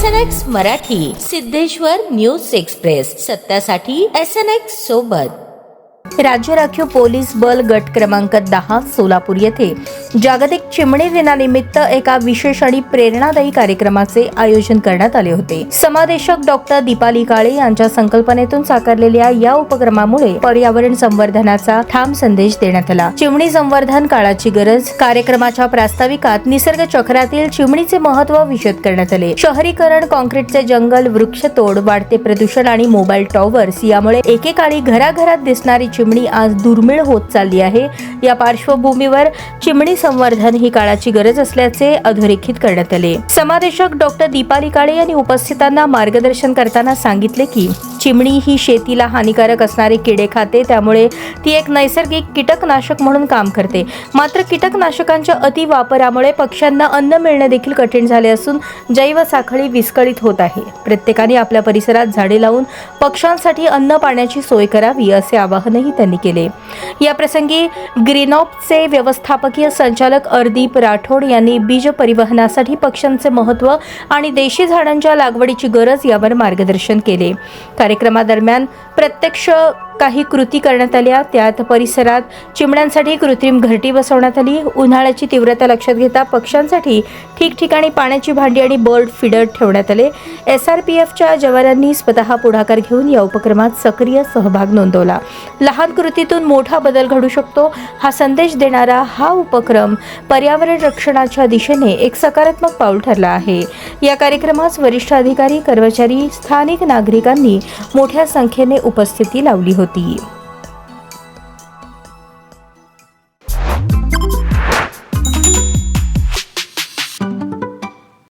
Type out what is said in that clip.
SNX Marathi, Siddheshwar news express, सत्यासाठी SNX सोबत. राज्य राखीव पोलीस बल गट क्रमांक 10 सोलापूर येथे जागतिक चिमणी दिनानिमित्त एका विशेष आणि प्रेरणादायी कार्यक्रमाचे आयोजन करण्यात आले होते. समादेशक डॉक्टर दीपाली काळे यांच्या संकल्पनेतून साकारलेल्या या उपक्रमामुळे पर्यावरण संवर्धनाचा ठाम संदेश देण्यात आला. चिमणी संवर्धन काळाची गरज कार्यक्रमाच्या प्रास्ताविकात निसर्ग चक्रातील चिमणीचे महत्त्व विशद करण्यात आले. शहरीकरण, काँक्रीटचे जंगल, वृक्षतोड, वाढते प्रदूषण आणि मोबाईल टॉवर्स यामुळे एकेकाळी घराघरात दिसणारी चिमणी आज दुर्मिळ होत चालली आहे. या पार्श्वभूमीवर चिमणी संवर्धन ही काळाची गरज असल्याचे अधोरेखित करण्यात आले. समादेशक डॉक्टर दीपाली काळे यांनी उपस्थितांना मार्गदर्शन करताना सांगितले की चिमणी ही शेतीला हानिकारक असणारे किडे खाते, त्यामुळे ती एक नैसर्गिक कीटकनाशक म्हणून काम करते. मात्र कीटकनाशकांच्या अतिवापरामुळे पक्ष्यांना अन्न मिळणे देखील कठीण झाले असून जैवसाखळी विस्कळीत होत आहे. प्रत्येकाने आपल्या परिसरात झाडे लावून पक्ष्यांसाठी अन्न पाण्याची सोय करावी असे आवाहनही त्यांनी केले. या प्रसंगी ग्रीनऑपचे व्यवस्थापकीय संचालक अर्दीप राठोड यांनी बीज परिवहनासाठी पक्ष्यांचे महत्त्व आणि देशी झाडांच्या लागवडीची गरज यावर मार्गदर्शन केले. कार्यक्रमादरम्यान प्रत्यक्ष काही कृती करण्यात आल्या. त्यात परिसरात चिमण्यांसाठी कृत्रिम घरटी बसवण्यात आली. उन्हाळ्याची तीव्रता लक्षात घेता पक्ष्यांसाठी ठिकठिकाणी पाण्याची भांडी आणि बर्ड फीडर ठेवण्यात आले. SRPFच्या जवानांनी स्वतः पुढाकार घेऊन या उपक्रमात सक्रिय सहभाग नोंदवला. लहान कृतीतून मोठा बदल घडू शकतो हा संदेश देणारा हा उपक्रम पर्यावरण रक्षणाच्या दिशेने एक सकारात्मक पाऊल ठरला आहे. या कार्यक्रमास वरिष्ठ अधिकारी, कर्मचारी, स्थानिक नागरिकांनी मोठ्या संख्येने उपस्थिती लावली होती.